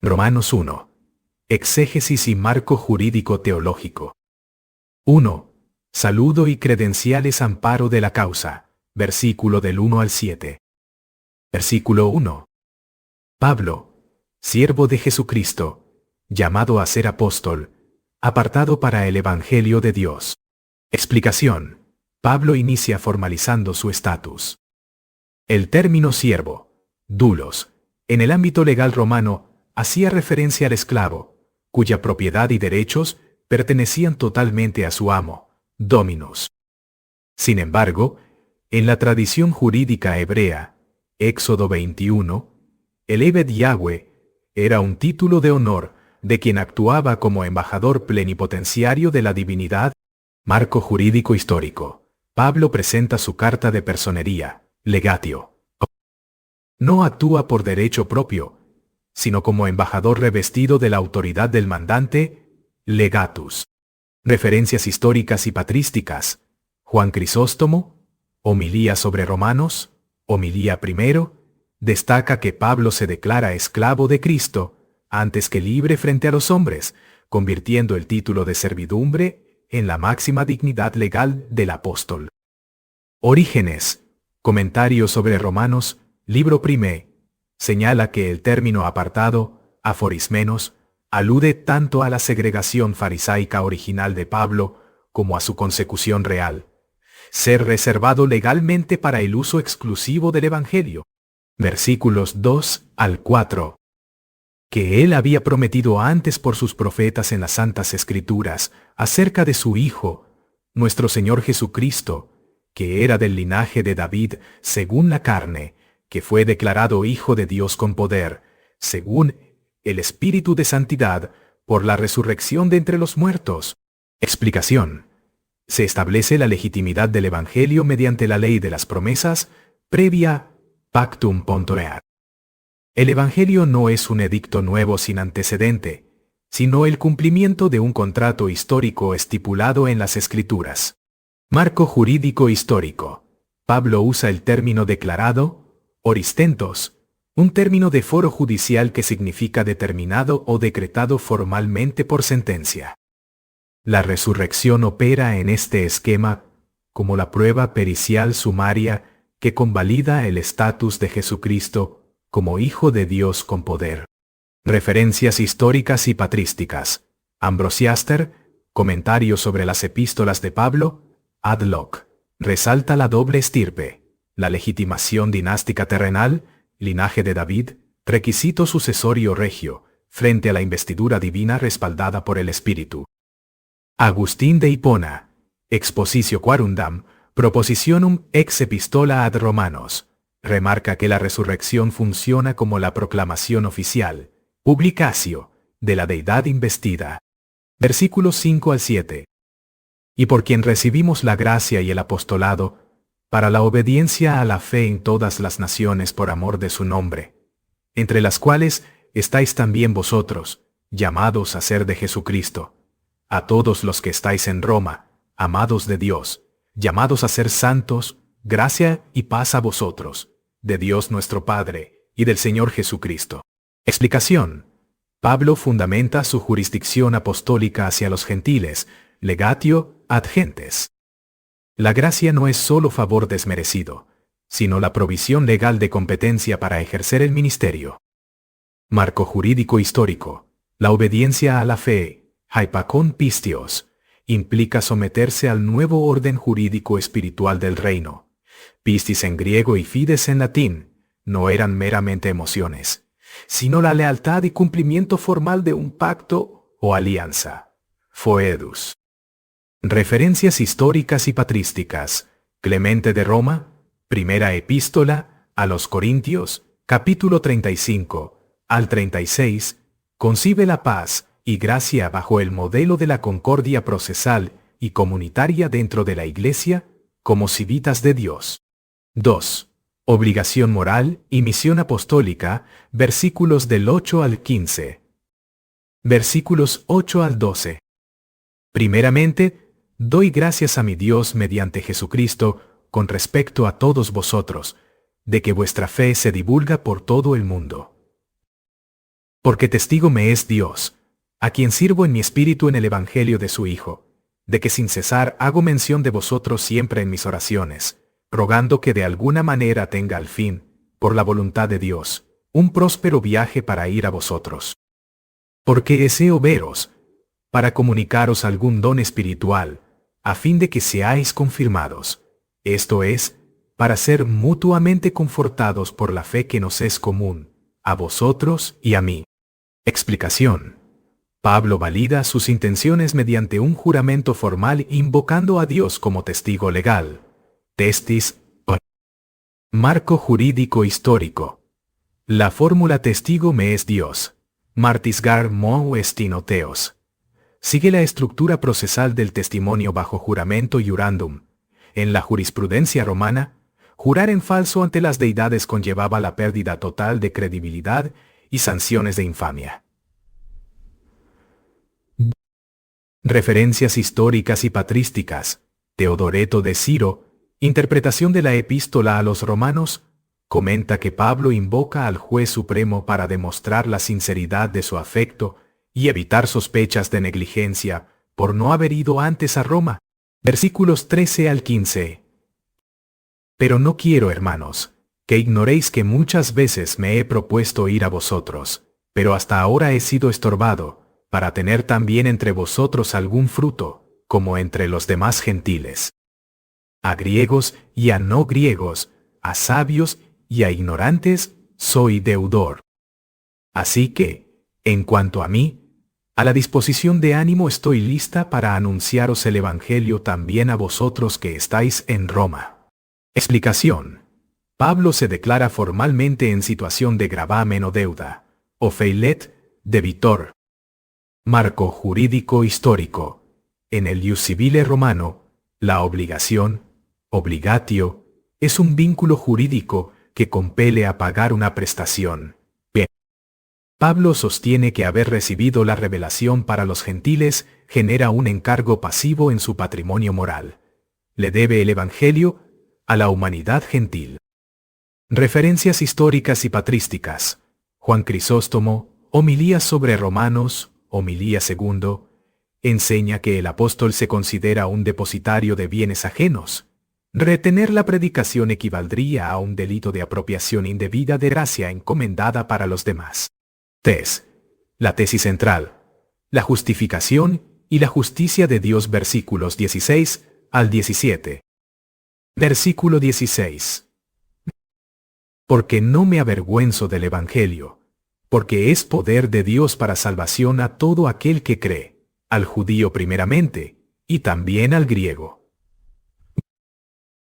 Romanos 1. Exégesis y marco jurídico teológico. 1. Saludo y credenciales amparo de la causa. Versículo del 1 al 7. Versículo 1. Pablo, siervo de Jesucristo, llamado a ser apóstol, apartado para el Evangelio de Dios. Explicación. Pablo inicia formalizando su estatus. El término siervo, doulos, en el ámbito legal romano, hacía referencia al esclavo, cuya propiedad y derechos pertenecían totalmente a su amo, dominus. Sin embargo, en la tradición jurídica hebrea, Éxodo 21, el Eved Yahweh era un título de honor de quien actuaba como embajador plenipotenciario de la divinidad. Marco jurídico histórico. Pablo presenta su carta de personería, legatio. No actúa por derecho propio, sino como embajador revestido de la autoridad del mandante, legatus. Referencias históricas y patrísticas. Juan Crisóstomo, homilía sobre Romanos, homilía primero, destaca que Pablo se declara esclavo de Cristo antes que libre frente a los hombres, convirtiendo el título de servidumbre en la máxima dignidad legal del apóstol. Orígenes, comentario sobre Romanos, libro primé, señala que el término apartado, aforismenos, alude tanto a la segregación farisaica original de Pablo como a su consecución real, ser reservado legalmente para el uso exclusivo del Evangelio. Versículos 2 al 4. Que él había prometido antes por sus profetas en las Santas Escrituras acerca de su Hijo, nuestro Señor Jesucristo, que era del linaje de David según la carne, que fue declarado Hijo de Dios con poder, según el Espíritu de Santidad, por la resurrección de entre los muertos. Explicación. Se establece la legitimidad del Evangelio mediante la ley de las promesas, previa pactum.eat. El Evangelio no es un edicto nuevo sin antecedente, sino el cumplimiento de un contrato histórico estipulado en las Escrituras. Marco jurídico histórico. Pablo usa el término declarado, oristentos, un término de foro judicial que significa determinado o decretado formalmente por sentencia. La resurrección opera en este esquema como la prueba pericial sumaria que convalida el estatus de Jesucristo como Hijo de Dios con poder. Referencias históricas y patrísticas. Ambrosiaster, comentario sobre las epístolas de Pablo, ad loc, resalta la doble estirpe, la legitimación dinástica terrenal, linaje de David, requisito sucesorio regio, frente a la investidura divina respaldada por el Espíritu. Agustín de Hipona, Expositio Quarundam, Propositionum ex epistola ad Romanos, remarca que la resurrección funciona como la proclamación oficial, publicatio, de la deidad investida. Versículos 5 al 7. Y por quien recibimos la gracia y el apostolado, para la obediencia a la fe en todas las naciones por amor de su nombre, entre las cuales estáis también vosotros, llamados a ser de Jesucristo, a todos los que estáis en Roma, amados de Dios, llamados a ser santos, gracia y paz a vosotros, de Dios nuestro Padre, y del Señor Jesucristo. Explicación. Pablo fundamenta su jurisdicción apostólica hacia los gentiles, legatio ad gentes. La gracia no es solo favor desmerecido, sino la provisión legal de competencia para ejercer el ministerio. Marco jurídico histórico. La obediencia a la fe, hypakon pistios, implica someterse al nuevo orden jurídico espiritual del reino. Pistis en griego y fides en latín no eran meramente emociones, sino la lealtad y cumplimiento formal de un pacto o alianza. Foedus. Referencias históricas y patrísticas. Clemente de Roma, primera epístola a los Corintios, capítulo 35 al 36, concibe la paz y gracia bajo el modelo de la concordia procesal y comunitaria dentro de la Iglesia como civitas de Dios. 2. Obligación moral y misión apostólica, versículos del 8 al 15. Versículos 8 al 12. Primeramente, doy gracias a mi Dios mediante Jesucristo con respecto a todos vosotros, de que vuestra fe se divulga por todo el mundo. Porque testigo me es Dios, a quien sirvo en mi espíritu en el Evangelio de su Hijo, de que sin cesar hago mención de vosotros siempre en mis oraciones, rogando que de alguna manera tenga al fin, por la voluntad de Dios, un próspero viaje para ir a vosotros. Porque deseo veros, para comunicaros algún don espiritual, a fin de que seáis confirmados, esto es, para ser mutuamente confortados por la fe que nos es común, a vosotros y a mí. Explicación. Pablo valida sus intenciones mediante un juramento formal invocando a Dios como testigo legal. Testis. Marco jurídico histórico. La fórmula testigo me es Dios. Martisgar mou estinoteos. Sigue la estructura procesal del testimonio bajo juramento iurandum. En la jurisprudencia romana, jurar en falso ante las deidades conllevaba la pérdida total de credibilidad y sanciones de infamia. Referencias históricas y patrísticas. Teodoreto de Ciro, interpretación de la epístola a los romanos, comenta que Pablo invoca al juez supremo para demostrar la sinceridad de su afecto y evitar sospechas de negligencia por no haber ido antes a Roma. Versículos 13 al 15. Pero no quiero, hermanos, que ignoréis que muchas veces me he propuesto ir a vosotros, pero hasta ahora he sido estorbado, para tener también entre vosotros algún fruto, como entre los demás gentiles. A griegos y a no griegos, a sabios y a ignorantes, soy deudor. Así que, en cuanto a mí, a la disposición de ánimo estoy lista para anunciaros el Evangelio también a vosotros que estáis en Roma. Explicación. Pablo se declara formalmente en situación de gravamen o deuda, o feilet, debitor. Marco jurídico histórico. En el ius civile romano, la obligación, obligatio, es un vínculo jurídico que compele a pagar una prestación. Bien. Pablo sostiene que haber recibido la revelación para los gentiles genera un encargo pasivo en su patrimonio moral. Le debe el Evangelio a la humanidad gentil. Referencias históricas y patrísticas. Juan Crisóstomo, Homilías sobre Romanos, Homilía segundo, enseña que el apóstol se considera un depositario de bienes ajenos. Retener la predicación equivaldría a un delito de apropiación indebida de gracia encomendada para los demás. La tesis central. La justificación y la justicia de Dios, versículos 16 al 17. Versículo 16. Porque no me avergüenzo del Evangelio, porque es poder de Dios para salvación a todo aquel que cree, al judío primeramente, y también al griego.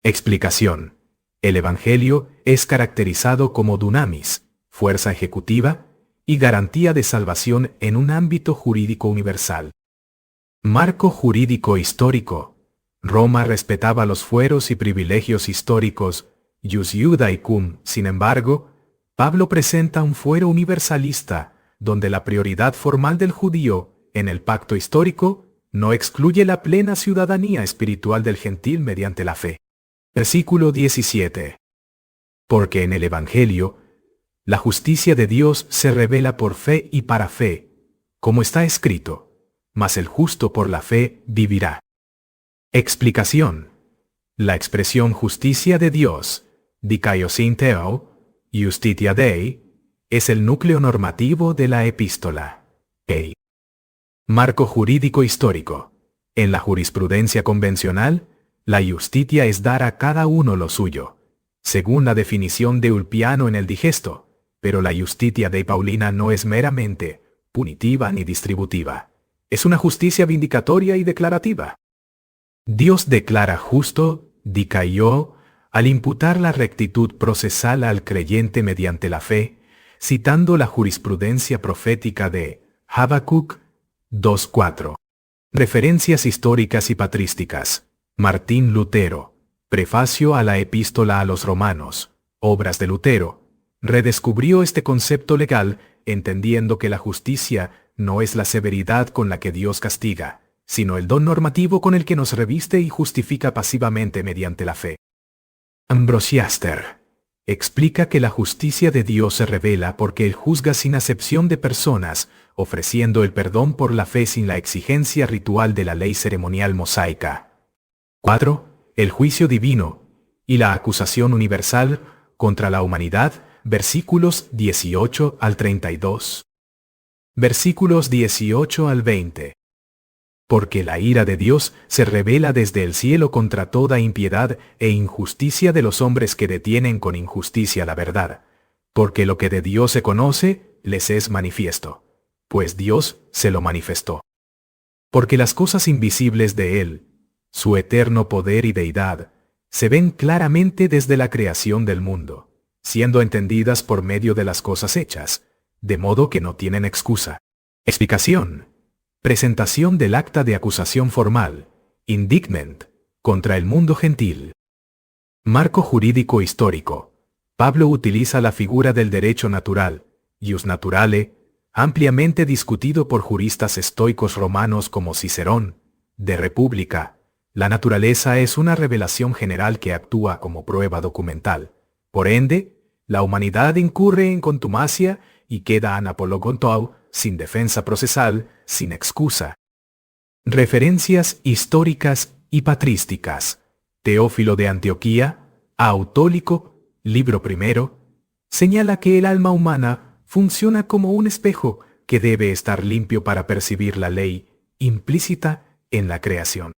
Explicación. El Evangelio es caracterizado como dunamis, fuerza ejecutiva, y garantía de salvación en un ámbito jurídico universal. Marco jurídico histórico. Roma respetaba los fueros y privilegios históricos, ius iudaicum. Sin embargo, Pablo presenta un fuero universalista, donde la prioridad formal del judío, en el pacto histórico, no excluye la plena ciudadanía espiritual del gentil mediante la fe. Versículo 17. Porque en el Evangelio, la justicia de Dios se revela por fe y para fe, como está escrito, mas el justo por la fe vivirá. Explicación. La expresión justicia de Dios, dikaiosyn theo, Justitia Dei, es el núcleo normativo de la epístola. Marco jurídico histórico. En la jurisprudencia convencional, la justitia es dar a cada uno lo suyo, según la definición de Ulpiano en el Digesto, pero la Justitia Dei Paulina no es meramente punitiva ni distributiva. Es una justicia vindicatoria y declarativa. Dios declara justo, dikaio, al imputar la rectitud procesal al creyente mediante la fe, citando la jurisprudencia profética de Habacuc 2:4. Referencias históricas y patrísticas. Martín Lutero, Prefacio a la Epístola a los Romanos, obras de Lutero, redescubrió este concepto legal, entendiendo que la justicia no es la severidad con la que Dios castiga, sino el don normativo con el que nos reviste y justifica pasivamente mediante la fe. Ambrosiaster. Explica que la justicia de Dios se revela porque Él juzga sin acepción de personas, ofreciendo el perdón por la fe sin la exigencia ritual de la ley ceremonial mosaica. 4. El juicio divino y la acusación universal contra la humanidad, versículos 18 al 32. Versículos 18 al 20. Porque la ira de Dios se revela desde el cielo contra toda impiedad e injusticia de los hombres que detienen con injusticia la verdad. Porque lo que de Dios se conoce, les es manifiesto, pues Dios se lo manifestó. Porque las cosas invisibles de Él, su eterno poder y deidad, se ven claramente desde la creación del mundo, siendo entendidas por medio de las cosas hechas, de modo que no tienen excusa. Explicación. Presentación del acta de acusación formal, indictment, contra el mundo gentil. Marco jurídico histórico. Pablo utiliza la figura del derecho natural, ius naturale, ampliamente discutido por juristas estoicos romanos como Cicerón, de República. La naturaleza es una revelación general que actúa como prueba documental. Por ende, la humanidad incurre en contumacia y queda anapologontau, sin defensa procesal, sin excusa. Referencias históricas y patrísticas. Teófilo de Antioquía, Autólico, libro primero, señala que el alma humana funciona como un espejo que debe estar limpio para percibir la ley implícita en la creación.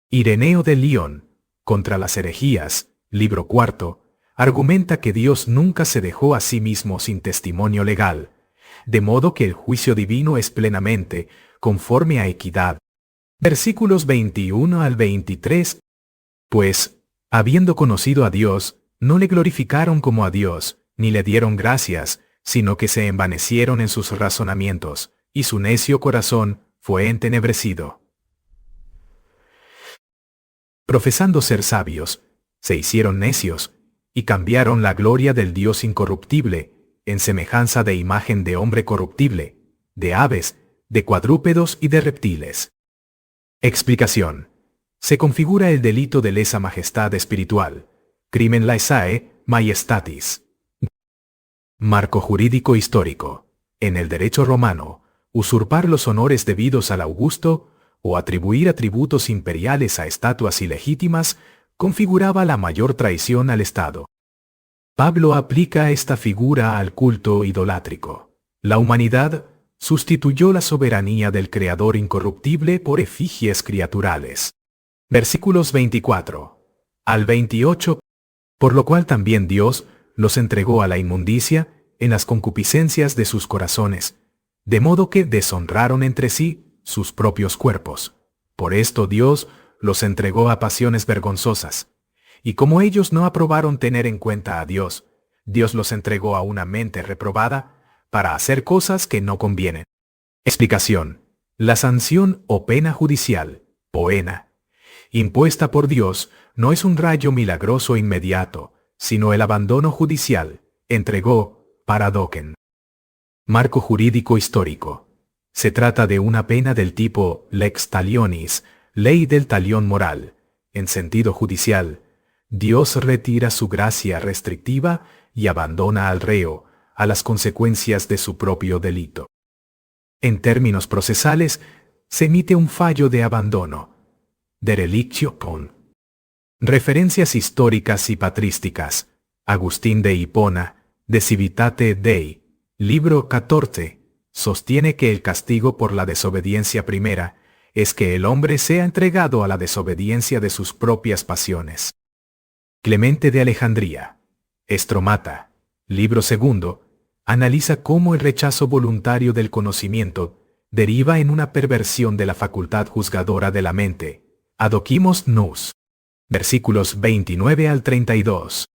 Ireneo de León, contra las herejías, libro cuarto, argumenta que Dios nunca se dejó a sí mismo sin testimonio legal, de modo que el juicio divino es plenamente conforme a equidad. Versículos 21 al 23. Pues, habiendo conocido a Dios, no le glorificaron como a Dios, ni le dieron gracias, sino que se envanecieron en sus razonamientos, y su necio corazón fue entenebrecido. Profesando ser sabios, se hicieron necios, y cambiaron la gloria del Dios incorruptible, en semejanza de imagen de hombre corruptible, de aves, de cuadrúpedos y de reptiles. Explicación. Se configura el delito de lesa majestad espiritual, crimen laesae majestatis. Marco jurídico histórico. En el derecho romano, usurpar los honores debidos al Augusto o atribuir atributos imperiales a estatuas ilegítimas configuraba la mayor traición al Estado. Pablo aplica esta figura al culto idolátrico. La humanidad sustituyó la soberanía del Creador incorruptible por efigies criaturales. Versículos 24 al 28. Por lo cual también Dios los entregó a la inmundicia en las concupiscencias de sus corazones, de modo que deshonraron entre sí sus propios cuerpos. Por esto Dios los entregó a pasiones vergonzosas. Y como ellos no aprobaron tener en cuenta a Dios, Dios los entregó a una mente reprobada para hacer cosas que no convienen. Explicación. La sanción o pena judicial, poena, impuesta por Dios, no es un rayo milagroso inmediato, sino el abandono judicial, entregó, paradoken. Marco jurídico histórico. Se trata de una pena del tipo lex talionis, ley del talión moral. En sentido judicial, Dios retira su gracia restrictiva y abandona al reo a las consecuencias de su propio delito. En términos procesales, se emite un fallo de abandono, derelictio pon. Referencias históricas y patrísticas. Agustín de Hipona, De Civitate Dei, libro 14, sostiene que el castigo por la desobediencia primera es que el hombre sea entregado a la desobediencia de sus propias pasiones. Clemente de Alejandría, Estromata, libro segundo, analiza cómo el rechazo voluntario del conocimiento deriva en una perversión de la facultad juzgadora de la mente. Adoquimos nous. Versículos 29 al 32.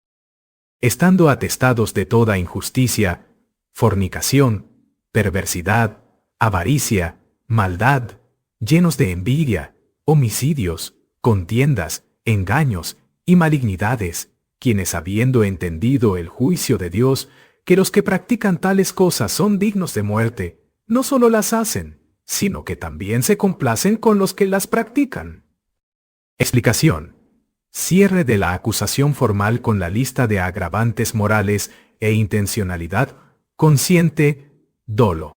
Estando atestados de toda injusticia, fornicación, perversidad, avaricia, maldad, llenos de envidia, homicidios, contiendas, engaños y malignidades, quienes habiendo entendido el juicio de Dios, que los que practican tales cosas son dignos de muerte, no solo las hacen, sino que también se complacen con los que las practican. Explicación. Cierre de la acusación formal con la lista de agravantes morales e intencionalidad consciente, dolo.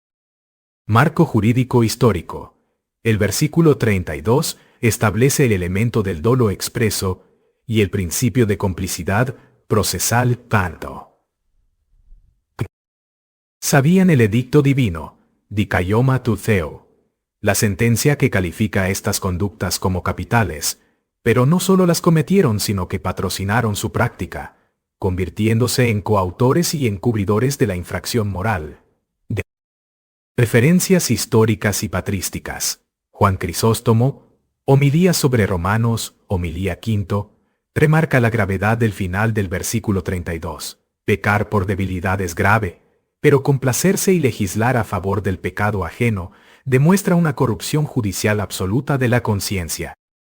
Marco jurídico histórico. El versículo 32 establece el elemento del dolo expreso y el principio de complicidad procesal tanto. Sabían el edicto divino, dikaioma tu theo, la sentencia que califica estas conductas como capitales, pero no solo las cometieron sino que patrocinaron su práctica, convirtiéndose en coautores y encubridores de la infracción moral. Referencias históricas y patrísticas. Juan Crisóstomo, Homilía sobre Romanos, Homilía V, remarca la gravedad del final del versículo 32. Pecar por debilidad es grave, pero complacerse y legislar a favor del pecado ajeno demuestra una corrupción judicial absoluta de la conciencia.